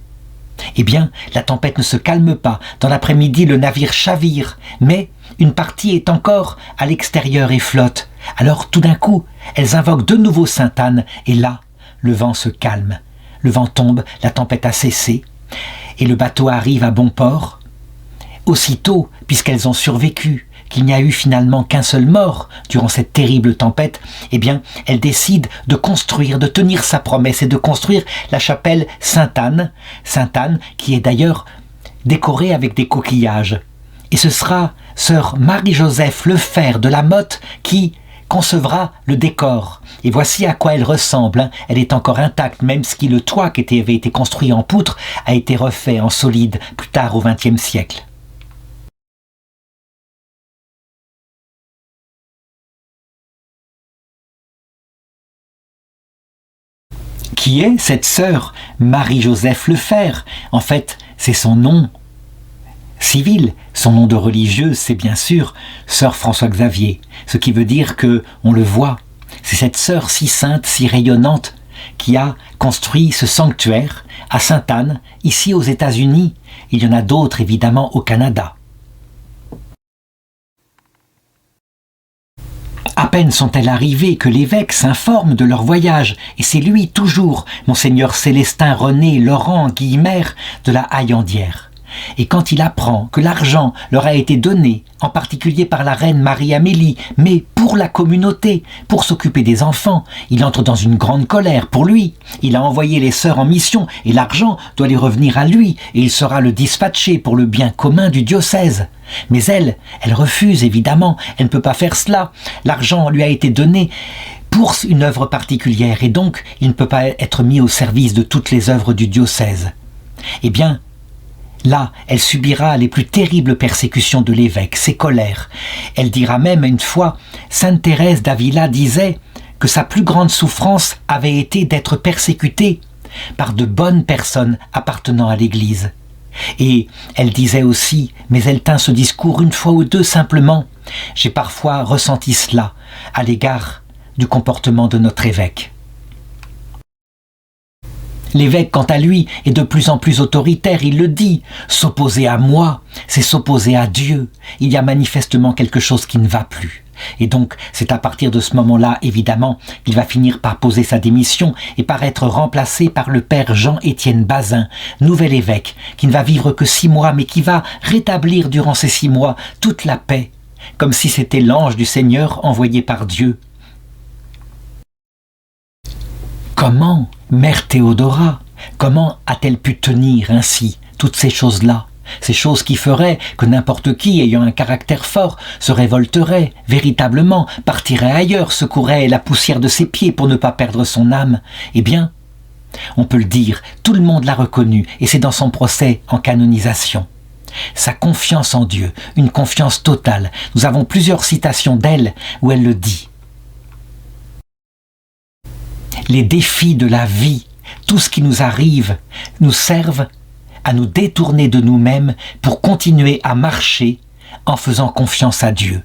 Eh bien, la tempête ne se calme pas. Dans l'après-midi, le navire chavire, mais une partie est encore à l'extérieur et flotte. Alors, tout d'un coup, elles invoquent de nouveau Sainte-Anne, et là, le vent se calme. Le vent tombe, la tempête a cessé, et le bateau arrive à bon port. Aussitôt, puisqu'elles ont survécu, qu'il n'y a eu finalement qu'un seul mort durant cette terrible tempête, eh bien, elle décide de construire, de tenir sa promesse et de construire la chapelle Sainte-Anne, Sainte-Anne qui est d'ailleurs décorée avec des coquillages. Et ce sera sœur Marie-Joseph Lefebvre de la Motte qui concevra le décor. Et voici à quoi elle ressemble. Elle est encore intacte, même si le toit qui avait été construit en poutre a été refait en solide plus tard au XXe siècle. Qui est cette sœur Marie-Joseph Lefebvre? En fait, c'est son nom civil. Son nom de religieuse, c'est bien sûr sœur François-Xavier. Ce qui veut dire que, on le voit, c'est cette sœur si sainte, si rayonnante, qui a construit ce sanctuaire à Sainte-Anne, ici aux États-Unis. Il y en a d'autres, évidemment, au Canada. À peine sont-elles arrivées que l'évêque s'informe de leur voyage, et c'est lui toujours, monseigneur Célestin René Laurent Guillemer de la Haillandière. Et quand il apprend que l'argent leur a été donné, en particulier par la reine Marie-Amélie, mais pour la communauté, pour s'occuper des enfants, il entre dans une grande colère pour lui. Il a envoyé les sœurs en mission, et l'argent doit lui revenir à lui, et il sera le dispatché pour le bien commun du diocèse. Mais elle refuse évidemment, elle ne peut pas faire cela. L'argent lui a été donné pour une œuvre particulière, et donc il ne peut pas être mis au service de toutes les œuvres du diocèse. Eh bien, là, elle subira les plus terribles persécutions de l'évêque, ses colères. Elle dira même une fois, Sainte Thérèse d'Avila disait que sa plus grande souffrance avait été d'être persécutée par de bonnes personnes appartenant à l'Église. Et elle disait aussi, mais elle tint ce discours une fois ou deux simplement, j'ai parfois ressenti cela à l'égard du comportement de notre évêque. L'évêque, quant à lui, est de plus en plus autoritaire, il le dit. S'opposer à moi, c'est s'opposer à Dieu. Il y a manifestement quelque chose qui ne va plus. Et donc, c'est à partir de ce moment-là, évidemment, qu'il va finir par poser sa démission et par être remplacé par le père Jean-Étienne Bazin, nouvel évêque, qui ne va vivre que 6 mois, mais qui va rétablir durant ces 6 mois toute la paix, comme si c'était l'ange du Seigneur envoyé par Dieu. Comment, mère Théodora, comment a-t-elle pu tenir ainsi toutes ces choses-là? Ces choses qui feraient que n'importe qui, ayant un caractère fort, se révolterait véritablement, partirait ailleurs, secourait la poussière de ses pieds pour ne pas perdre son âme. Eh bien, On peut le dire, tout le monde l'a reconnu et c'est dans son procès en canonisation. Sa confiance en Dieu, une confiance totale. Nous avons plusieurs citations d'elle où elle le dit. Les défis de la vie, tout ce qui nous arrive, nous servent à nous détourner de nous-mêmes pour continuer à marcher en faisant confiance à Dieu.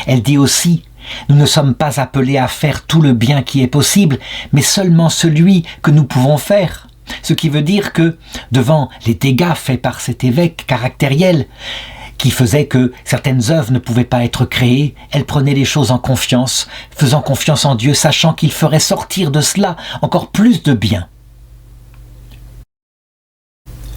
Elle dit aussi, nous ne sommes pas appelés à faire tout le bien qui est possible, mais seulement celui que nous pouvons faire. Ce qui veut dire que, devant les dégâts faits par cet évêque caractériel, qui faisait que certaines œuvres ne pouvaient pas être créées, elle prenait les choses en confiance, faisant confiance en Dieu, sachant qu'il ferait sortir de cela encore plus de bien.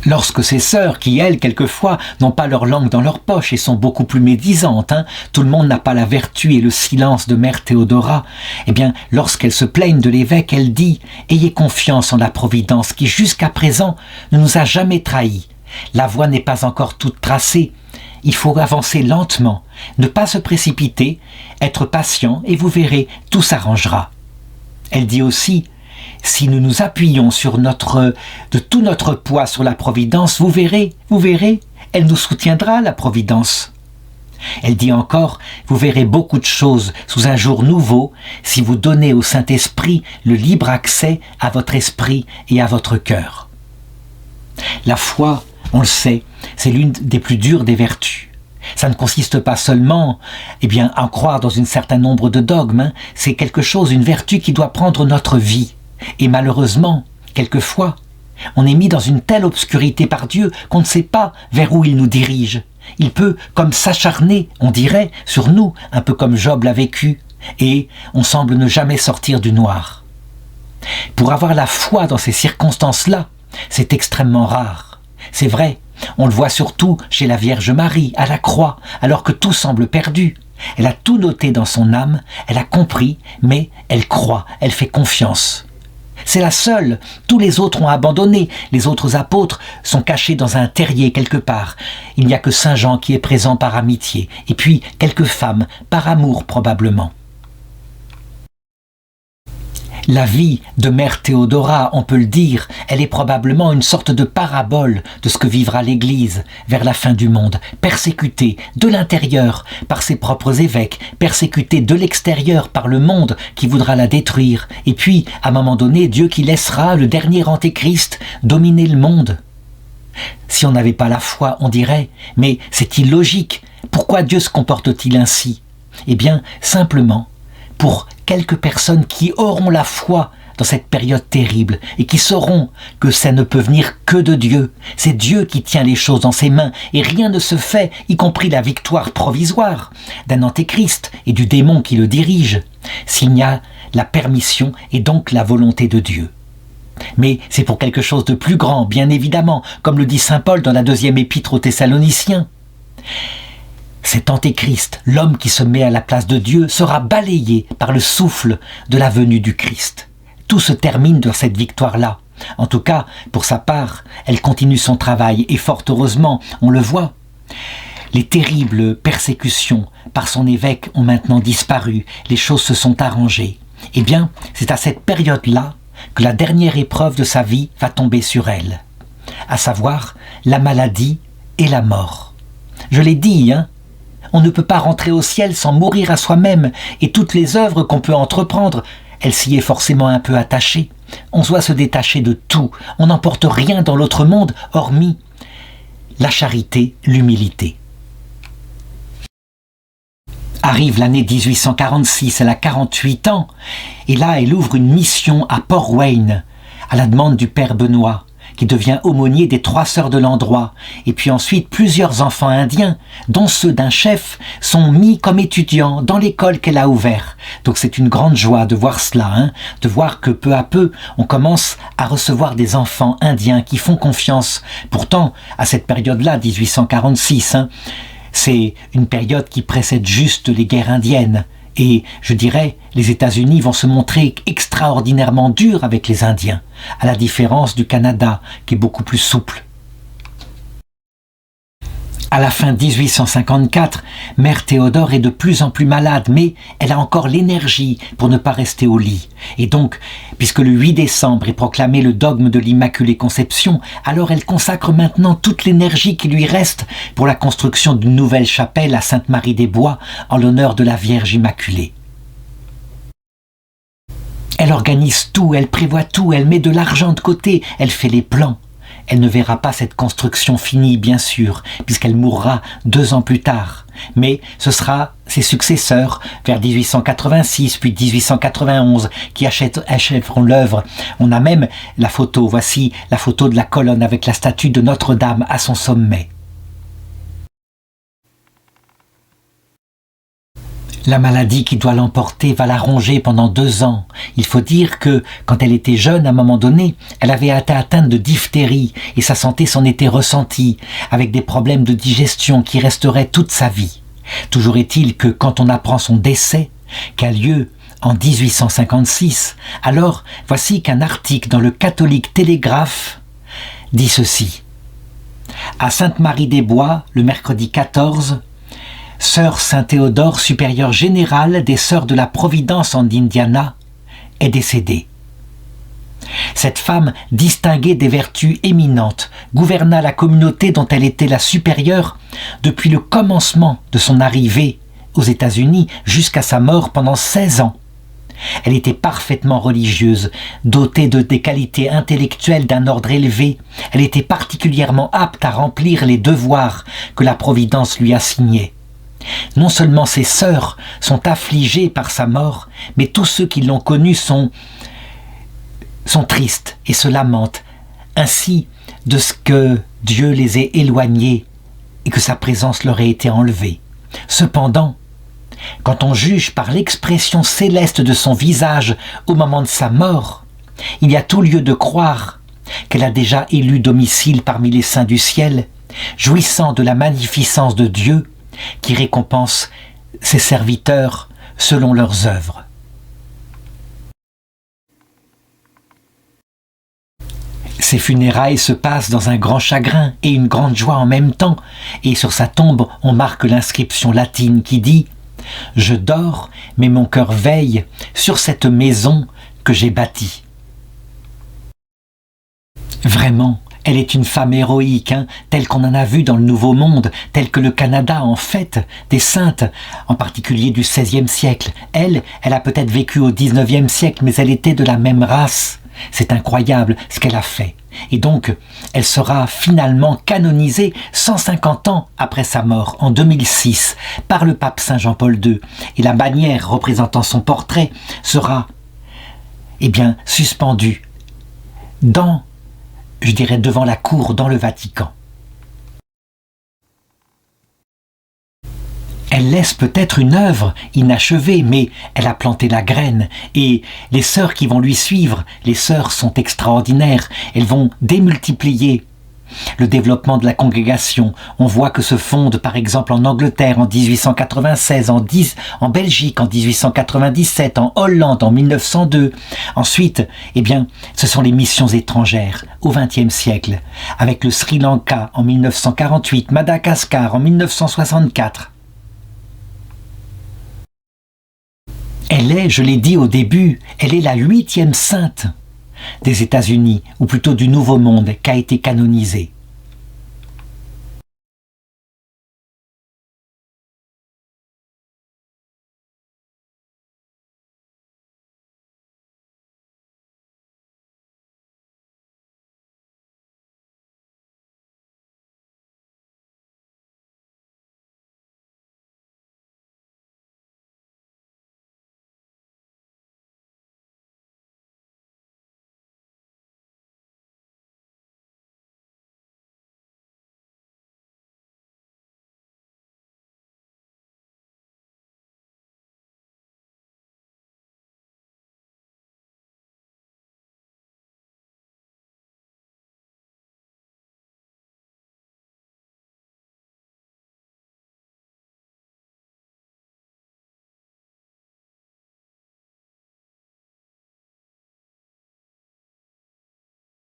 Lorsque ces sœurs, qui elles, quelquefois, n'ont pas leur langue dans leur poche et sont beaucoup plus médisantes, tout le monde n'a pas la vertu et le silence de mère Théodora, eh bien, lorsqu'elles se plaignent de l'évêque, elle dit « Ayez confiance en la Providence qui, jusqu'à présent, ne nous a jamais trahis. La voie n'est pas encore toute tracée. Il faut avancer lentement, ne pas se précipiter, être patient et vous verrez, tout s'arrangera. » Elle dit aussi « Si nous nous appuyons de tout notre poids sur la Providence, vous verrez, elle nous soutiendra, la Providence. » Elle dit encore, vous verrez beaucoup de choses sous un jour nouveau si vous donnez au Saint-Esprit le libre accès à votre esprit et à votre cœur. La foi, on le sait, c'est l'une des plus dures des vertus. Ça ne consiste pas seulement à croire dans un certain nombre de dogmes, c'est quelque chose, une vertu qui doit prendre notre vie. Et malheureusement, quelquefois, on est mis dans une telle obscurité par Dieu qu'on ne sait pas vers où il nous dirige. Il peut comme s'acharner, on dirait, sur nous, un peu comme Job l'a vécu, et on semble ne jamais sortir du noir. Pour avoir la foi dans ces circonstances-là, c'est extrêmement rare. C'est vrai, on le voit surtout chez la Vierge Marie, à la croix, alors que tout semble perdu. Elle a tout noté dans son âme, elle a compris, mais elle croit, elle fait confiance. C'est la seule, tous les autres ont abandonné, les autres apôtres sont cachés dans un terrier quelque part. Il n'y a que Saint Jean qui est présent par amitié, et puis quelques femmes, par amour probablement. La vie de mère Théodora, on peut le dire, elle est probablement une sorte de parabole de ce que vivra l'Église vers la fin du monde, persécutée de l'intérieur par ses propres évêques, persécutée de l'extérieur par le monde qui voudra la détruire, et puis, à un moment donné, Dieu qui laissera le dernier antéchrist dominer le monde. Si on n'avait pas la foi, on dirait, mais c'est illogique, pourquoi Dieu se comporte-t-il ainsi? Eh bien, simplement, pour quelques personnes qui auront la foi dans cette période terrible et qui sauront que ça ne peut venir que de Dieu. C'est Dieu qui tient les choses dans ses mains et rien ne se fait, y compris la victoire provisoire d'un antéchrist et du démon qui le dirige, s'il n'y a la permission et donc la volonté de Dieu. Mais c'est pour quelque chose de plus grand, bien évidemment, comme le dit saint Paul dans la 2e épître aux Thessaloniciens. Cet antéchrist, l'homme qui se met à la place de Dieu, sera balayé par le souffle de la venue du Christ. Tout se termine dans cette victoire-là. En tout cas, pour sa part, elle continue son travail et fort heureusement, on le voit. Les terribles persécutions par son évêque ont maintenant disparu, les choses se sont arrangées. Eh bien, c'est à cette période-là que la dernière épreuve de sa vie va tomber sur elle, à savoir la maladie et la mort. Je l'ai dit, on ne peut pas rentrer au ciel sans mourir à soi-même, et toutes les œuvres qu'on peut entreprendre, elle s'y est forcément un peu attachée. On doit se détacher de tout, on n'emporte rien dans l'autre monde, hormis la charité, l'humilité. Arrive l'année 1846, elle a 48 ans, et là elle ouvre une mission à Port Wayne, à la demande du père Benoît, qui devient aumônier des 3 sœurs de l'endroit. Et puis ensuite, plusieurs enfants indiens, dont ceux d'un chef, sont mis comme étudiants dans l'école qu'elle a ouverte. Donc c'est une grande joie de voir cela, de voir que peu à peu, on commence à recevoir des enfants indiens qui font confiance. Pourtant, à cette période-là, 1846, c'est une période qui précède juste les guerres indiennes. Et je dirais, les États-Unis vont se montrer extraordinairement durs avec les Indiens, à la différence du Canada, qui est beaucoup plus souple. À la fin 1854, Mère Théodore est de plus en plus malade, mais elle a encore l'énergie pour ne pas rester au lit. Et donc, puisque le 8 décembre est proclamé le dogme de l'Immaculée Conception, alors elle consacre maintenant toute l'énergie qui lui reste pour la construction d'une nouvelle chapelle à Sainte-Marie-des-Bois en l'honneur de la Vierge Immaculée. Elle organise tout, elle prévoit tout, elle met de l'argent de côté, elle fait les plans. Elle ne verra pas cette construction finie, bien sûr, puisqu'elle mourra 2 ans plus tard. Mais ce sera ses successeurs, vers 1886 puis 1891, qui achèveront l'œuvre. On a même la photo, voici la photo de la colonne avec la statue de Notre-Dame à son sommet. La maladie qui doit l'emporter va la ronger pendant 2 ans. Il faut dire que, quand elle était jeune, à un moment donné, elle avait été atteinte de diphtérie et sa santé s'en était ressentie, avec des problèmes de digestion qui resteraient toute sa vie. Toujours est-il que, quand on apprend son décès, qu'a lieu en 1856, alors voici qu'un article dans le Catholique Télégraphe dit ceci. À Sainte-Marie-des-Bois, le mercredi 14, Sœur Saint-Théodore, supérieure générale des Sœurs de la Providence en Indiana, est décédée. Cette femme, distinguée des vertus éminentes, gouverna la communauté dont elle était la supérieure depuis le commencement de son arrivée aux États-Unis jusqu'à sa mort pendant 16 ans. Elle était parfaitement religieuse, dotée des qualités intellectuelles d'un ordre élevé. Elle était particulièrement apte à remplir les devoirs que la Providence lui assignait. Non seulement ses sœurs sont affligées par sa mort, mais tous ceux qui l'ont connue sont tristes et se lamentent, ainsi de ce que Dieu les ait éloignés et que sa présence leur ait été enlevée. Cependant, quand on juge par l'expression céleste de son visage au moment de sa mort, il y a tout lieu de croire qu'elle a déjà élu domicile parmi les saints du ciel, jouissant de la magnificence de Dieu qui récompense ses serviteurs selon leurs œuvres. Ses funérailles se passent dans un grand chagrin et une grande joie en même temps, et sur sa tombe on marque l'inscription latine qui dit « Je dors, mais mon cœur veille sur cette maison que j'ai bâtie. » Vraiment, elle est une femme héroïque, telle qu'on en a vu dans le Nouveau Monde, telle que le Canada en fait, des saintes, en particulier du XVIe siècle. Elle a peut-être vécu au XIXe siècle, mais elle était de la même race. C'est incroyable ce qu'elle a fait. Et donc, elle sera finalement canonisée 150 ans après sa mort, en 2006, par le pape Saint Jean-Paul II. Et la bannière représentant son portrait sera, suspendue devant la cour dans le Vatican. Elle laisse peut-être une œuvre inachevée, mais elle a planté la graine, et les sœurs qui vont lui suivre, les sœurs sont extraordinaires, elles vont démultiplier le développement de la congrégation. On voit que se fonde par exemple en Angleterre en 1896, en Belgique en 1897, en Hollande en 1902. Ensuite, ce sont les missions étrangères au XXe siècle, avec le Sri Lanka en 1948, Madagascar en 1964. Elle est, je l'ai dit au début, elle est la 8e sainte des États-Unis, ou plutôt du Nouveau Monde, qui a été canonisée.